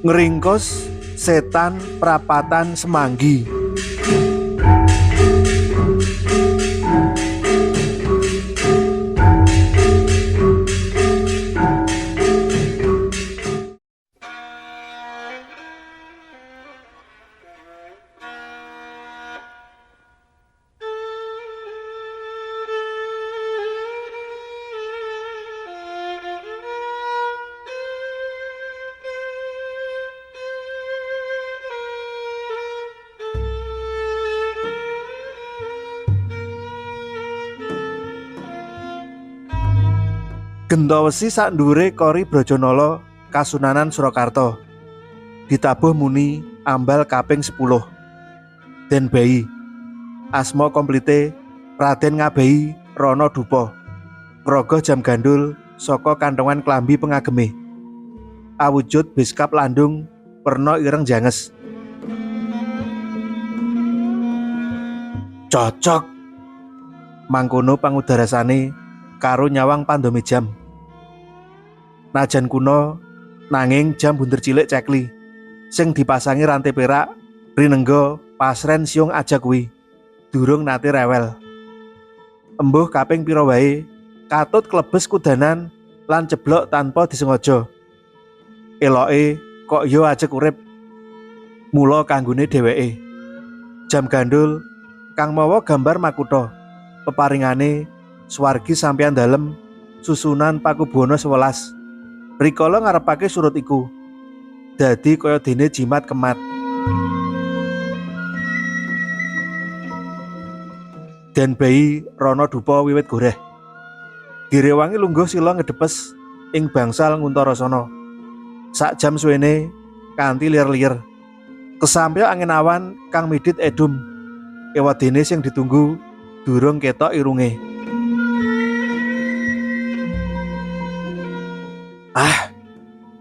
Ngringkus setan prapatan Semanggi. Genta wesi sak ndhuwure Kori Brajanala Kasunanan Surakarta. Ditabuh muni ambal kaping 10. Den bayi. Asma komplite Raden Ngabehi Rana Dupa. Praga jam gandul saka kantongan klambi pengageme. Awujud beskap landung werna ireng janges. Cocok. Mangkono pangudarasane karo nyawang pandome jam. Najan kuno nanging jam bunder cilik cekli sing dipasangi rantai perak rinengga pasren siung aja kuwi durung nate rewel. Embuh kaping pira wae katut klebes kudanan lan ceblok tanpa disengaja. Eloke kok yo ajek urip. Mula kanggone dheweke jam gandul kang mawa gambar Makutha peparingane swargi sampeyan dalem susunan Pakubuwana 11. Rikala ngarepake surut iku dadi kaya dene jimat kemat. Den bayi Rana Dupa wiwit goreh. Direwangi lungguh sila ngedepes ing bangsal Nguntarasana. Sak jam suwene kanthi liyer-liyer. Kesampya angin awan kang midhit edum. Ewadene sing ditunggu durung ketok irunge.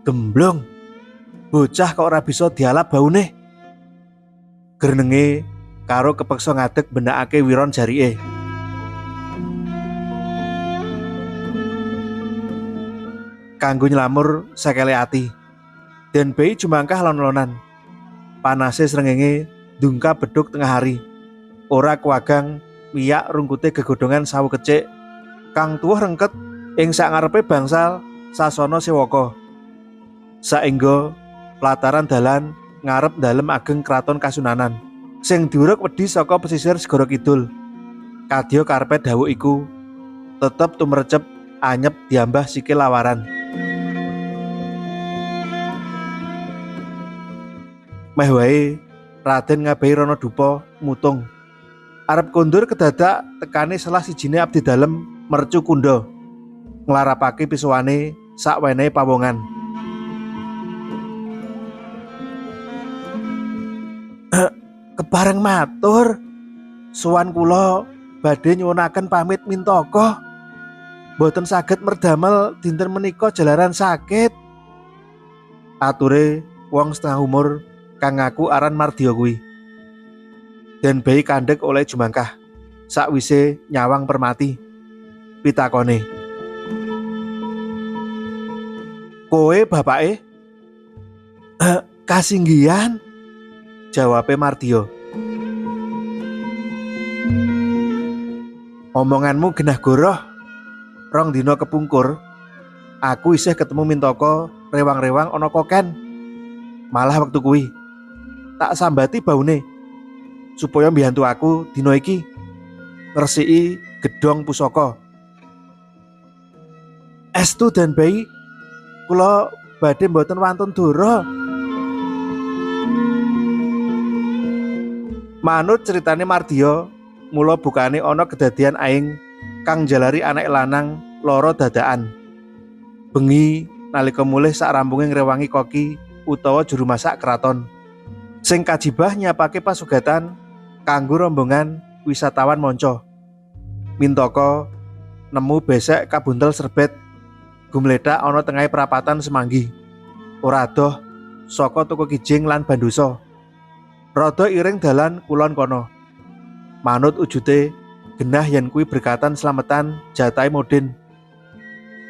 Gemblong. Bocah kok ora bisa dialap baune. Grenenge karo kepeksa ngadeg benakake wiron jarike. Kanggo nylamur sekele ati. Den bayi jumangkah lon-lonan. Panase srengenge ndungkap bedhug tengah hari. Ora kuwagang miyak rungkute gegodhongan sawu kecik kang tuwuh rengket ing sak ngarepe bangsal sasana sewaka. Saengga pelataran dalan ngarep dalem ageng kraton Kasunanan sing diuruk wedi saka pesisir segara kidul. Kadya karepet dawuh iku tetep tumrecep anyep diambah sikil lawaran. Meh wae Raden Ngabehi Rana Dupa mutung arep kondur kedadak tekane salah sijine abdi dalem Mercu Kunda nglarapake pisuwane sak wenehe pawongan. Kepareng matur, sowan kula badhe nyuwunaken pamit mintaka. Boten saged merdamel dinten menika jalaran sakit. Ature wong setengah umur kang ngaku aran Mardia kuwi. Den bayi kandhek oleh jumangkah sakwise nyawang permati. Pitakone, kowe bapake? Kasinggihan, jawabe Mardia. Omonganmu genah goroh. Rong dina kepungkur aku isih ketemu Mintaka rewang-rewang ana koken. Malah wektu kuwi tak sambati baune supaya mbiyantu aku dina iki ngresiki gedhong pusaka. Estu Den bayi, kula badhe mboten wantun dora. Manut ceritane Mardia, mula bukane ana kedadian aing kang jalari anak lanang lara dadakan. Bengi nalika mulih sak rampunge ngrewangi koki utawa juru masak kraton sing kajibah nyapake pasugatan kanggo rombongan wisatawan manca. Mintaka nemu besek kabuntel serbet gumledhak ana tengahe prapatan Semanggi. Ora adoh saka toko kijing lan bandosa. Rada iring dalan kulon kono. Manut ujute genah yen kuwi berkatan slametan jatahe Modin.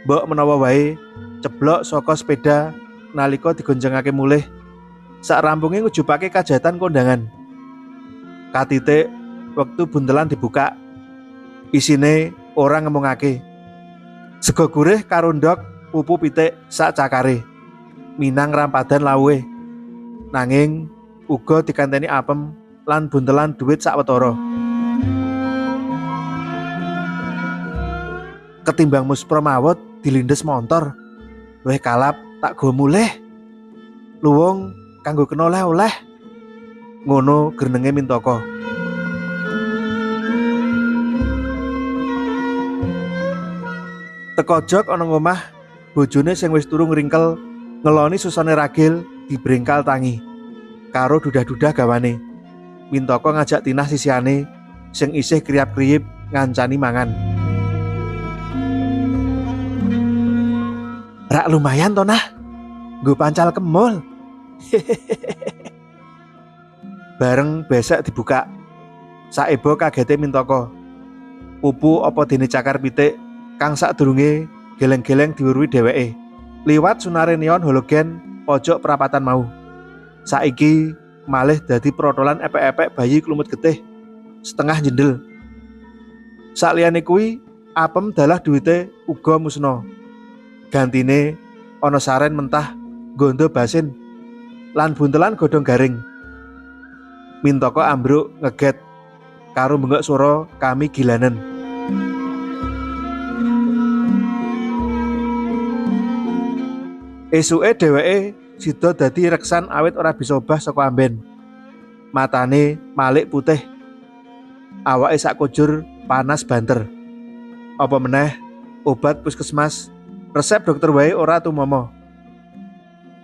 Mbok menawa wae ceblok saka sepeda nalika digonjengake mulih Sak rampunge ngujupake kajatan kondangan. Katitik wektu buntelan dibuka. Isine ora ngemungake. Sego gurih karo ndok pupu pitik sak cakare. Minang rampadan lawuhe. Nanging uga dikanteni apem lan buntelan duit sakwetara. Ketimbang muspra mawut dilindes montor, luwih kalap tak go mulih. Luwung kanggo kena oleh-oleh. Ngono grenenge Mintaka. Teko jog ana ngomah, bojone sing wis turu ngringkel ngeloni susane ragil dibrengkal tangi. Karo dudah-dudah gawane. Mintaka ngajak Tinah sisihane sing isih kriap-kriyip ngancani mangan. Rak lumayan to Nah, nggo pancal kemul. Bareng besek dibuka. Saebo kagete Mintaka. Pupu apa dene cakar pitik kang sadurunge geleng-geleng diweruhi dheweke. Liwat sunare neon halogen pojok perapatan mau. Saiki malih dadi protolan epek-epek bayi klumut getih setengah jendel. Sakliyane kuwi apem dalah duwite uga musna. Gantine ana saren mentah gondo basin lan buntelan godhong garing. Mintaka ambruk ngeget karo bengok swara kami gilanen. Esuke dheweke sida dadi reksan awit ora bisa obah saka amben. Matane malik putih. Awake sak kujur panas banter. Apa meneh obat puskesmas resep dokter wae ora tumama.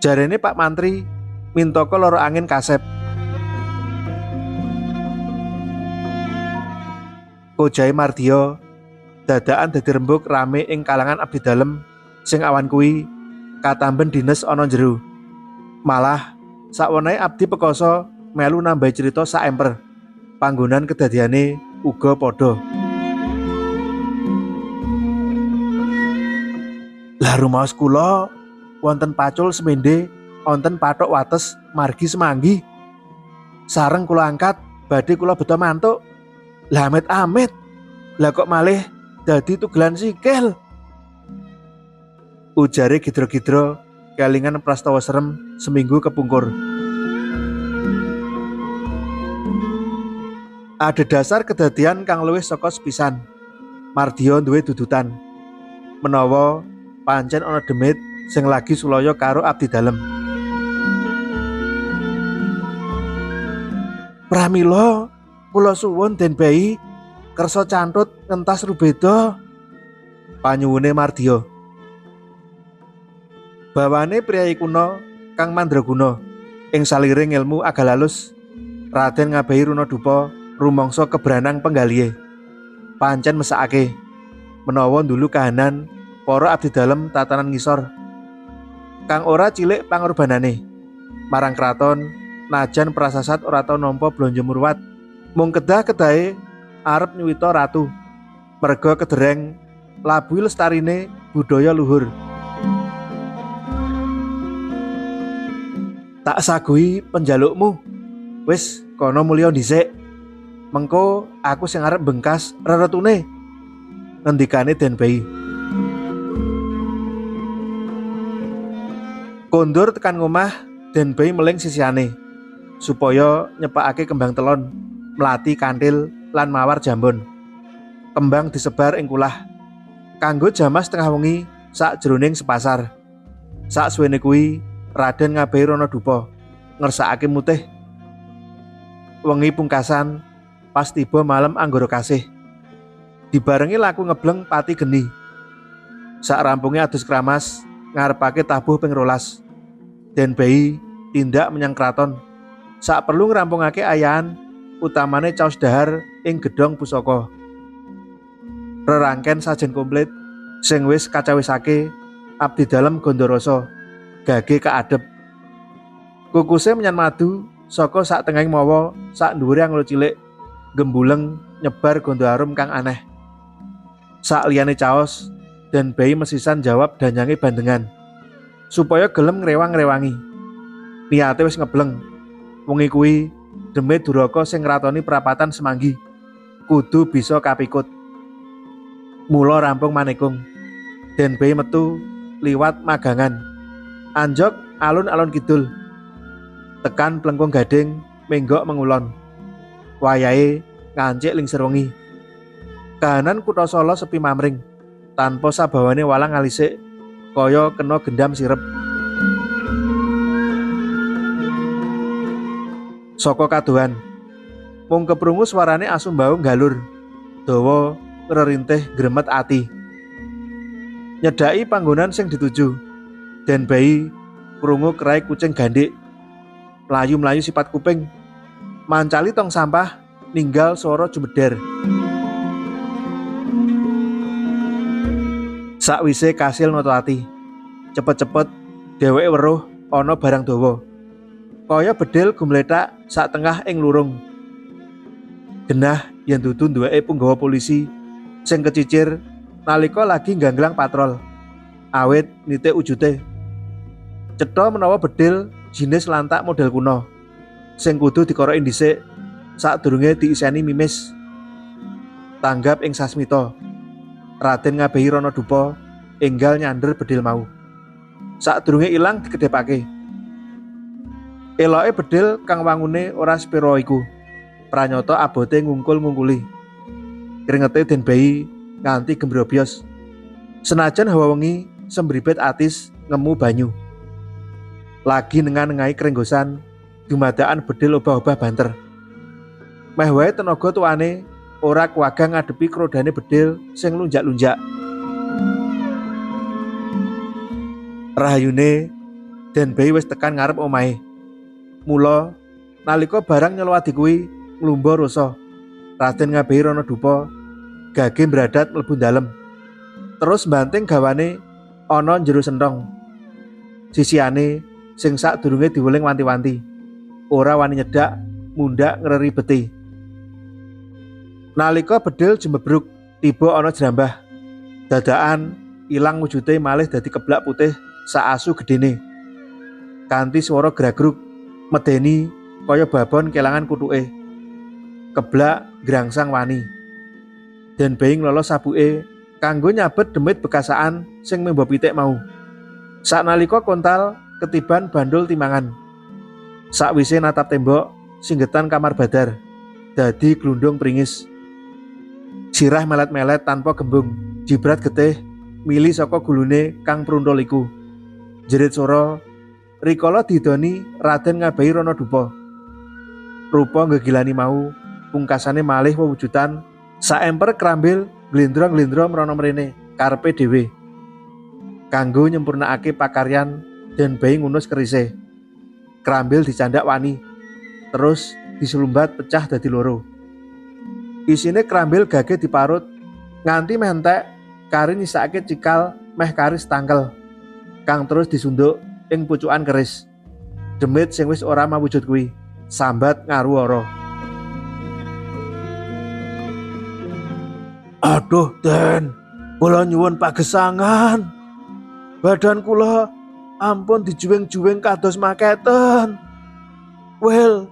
Jarene Pak Mantri Mintaka lara angin kasep. Kojahe Mardia dadakan dadi rembug rame ing kalangan abdi dalem sing awan kuwi katamben dines ana jero. Malah sakwenehe abdi pekoso melu nambahi cerita sak emper. Panggonan kedadiane uga padha. Lah rumaos kula wonten pacul semende wonten pathok wates margi semanggi. Sareng kula angkat badhe kula beta mantuk. Lah amit-amit. Lah kok malih dadi tugelan sikil. Ujare gidro-gidro kelingan prastawa serem seminggu kepungkur. Ada dasar kedadian kang luwih saka sepisan. Mardia duwe dudutan. Menawa pancen ana demit sing lagi sulaya karo abdi dalem. Pramila kula suwun Den Bayi kersa cantut ngentas rubeda. Panyuwune Mardia. Bawane priyayi kuna kang mandraguna ing saliring ilmu agalalus. Raden ngabehi runa dupa rumangsa kebranang penggalihe. Pancen mesakake menawa ndulu kahanan para abdi dalem tatanan ngisor kang ora cilik pangorbanane marang kraton najan prasasat ora tau nampa blanja murwat. Mung kedah-kedahe arep nyuwita ratu merga kedereng labuhi lestarine budaya luhur. Tak saguhi penjalukmu. Wis kono mulya dhisik. Mengko aku sing arep bengkas reretune, ngendikane Den Bayi. Kondur tekan ngomah, Den Bayi meling sisihane supaya nyepakake kembang telon, melati kantil lan mawar jambon. Kembang disebar ing kulah kanggo jamas tengah wengi sakjroning sepasar. Saksuwene kuwi Raden ngabehi rana dupa ngersakake mutih. Wengi pungkasan pas tiba malam anggara kasih. Dibarengi laku ngebleng pati geni. Sak rampunge adus kramas ngarepake tabuh ping 12. Den Bayi tindak menyang kraton. Sak perlu ngrampungake ayahan utamane caos dahar ing gedhong pusaka. Rerangken sajen komplit sing wis kacawisake abdi dalem Gandharasa gage kaadep. Kukuse menyan madu saka sak tengahing mawa sak dhuwure anglo cilik gembuleng nyebar gondo arum kang aneh. Sak liyane caos Den Bayi mesisan jawab danyange bandengan supaya gelem ngrewang-ngrewangi. Niate wis ngebleng. Wengi kuwi Demit Duraka sing ngratoni prapatan Semanggi kudu bisa kapikut. Mula rampung manekung. Den Bei metu liwat Magangan. Anjok alun-alun kidul. Tekan Plengkung Gading menggok mengulon. Wayahe ngancik lingsir wengi. Kahanan kutha Solo sepi mamring. Tanpa sabawane walang alisik kaya kena gendam sirep. Saka kadohan mung keprungu suarane asu mbau galur dawa ngrerintih gremet ati. Nyedaki panggonan sing dituju. Den Bei krungu kerai kucing gandik mlayu-mlayu sipat kuping, mancali tong sampah ninggal swara jumedher. Sakwise kasil noto ati, cepet-cepet dheweke weruh ana barang dawa kaya bedhil gumlethak sak tengah ing lurung. Genah yen dudu duweke punggawa polisi sing kecicir nalika lagi ngganglang patrol. Awit nitik wujute. Cetha menawa bedhil jinis lantak model kuno sing kudu dikoroki dhisik sadurunge diiseni mimis. Tanggap ing sasmita Raden Ngabehi Ranadupa enggal nyander bedhil mau. Sadurunge ilang dikedhepake. Eloke bedhil kang wangune ora sepira iku pranyata abote ngungkul-ngungkuli. Kringete Den Bei nganti gembrobyos. Senajan hawa wengi sembribet atis ngemu banyu. Lagi nengan-nengai krenggosan dumadakan bedhil obah-obah banter. Meh wae tenaga tuane ora kuwagang ngadepi krodane bedhil sing lunjak-lunjak. Rahayune Den Bei wis tekan ngarep omahe. Mula nalika barang nyelowadi kuwi nglumba rasa, Raden Ngabehi Ranadupa gage bradat mlebu dalem. Terus mbanting gawane ana njero senthong. Sisihane sing sadurunge diweling wanti-wanti, ora wani nyedak mundhak ngreribeti. Nalika bedhil jemebruk tiba ana jrambah, dadakan ilang wujude malih dadi keblak putih sak asu gedene. Kanthi swara gragrug medeni kaya babon kelangan kutuke. Keblak grangsang wani. Den Bei nglolos sabuke kanggo nyabet demit bekasaan sing memba pitik mau. Saknalika kontal ketiban bandul timbangan. Sakwise natap tembok singgetan kamar badar dadi glundung pringis. Sirah melet-melet tanpa gembung, jibrat getih mili saka gulune kang pruntul iku. Jerit swara rikala didoni Raden Ngabehi Ranadupa. Rupa ngegilani mau pungkasane malih wewujudan saemper krambil glendra-glendra mrana mrene karepe dhewe. Kanggo nyempurnakake pakaryan Den Bei ngunus kerise. Krambil dicandak wani, terus diselumbat pecah dadi loro. Isine krambil gage diparut nganti mentek kari nyisake cikal meh kari setangkel kang terus disunduk ing pucukan keris. Demit sing wis ora mawujud kuwi sambat ngaruara. Aduh Den, kula nyuwun pagesangan. Badan kula ampun dijuweng-juweng kados maketen. Wel,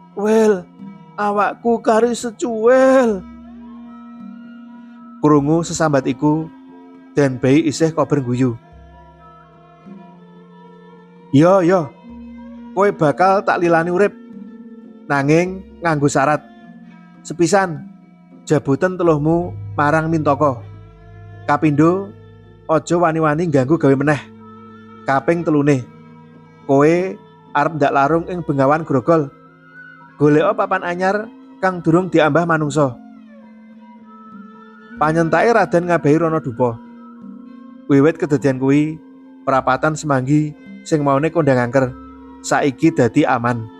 awakku kari secuwel. Krungu sesambat iku, Den Bei isih kober guyu. Yo, kowe bakal tak lilani urip. Nanging nganggo syarat. Sepisan, jabutan teluhmu marang Mintaka. Kapindho, aja wani-wani ganggu gawe meneh. Kaping telune, kowe arep ndak larung ing Bengawan Grogol. Goleka papan anyar kang durung diambah manungsa. Panyentake Raden Ngabehi Ranadupa. Wiwit kedadian kuwi, prapatan Semanggi sing maune kondang angker saiki dadi aman.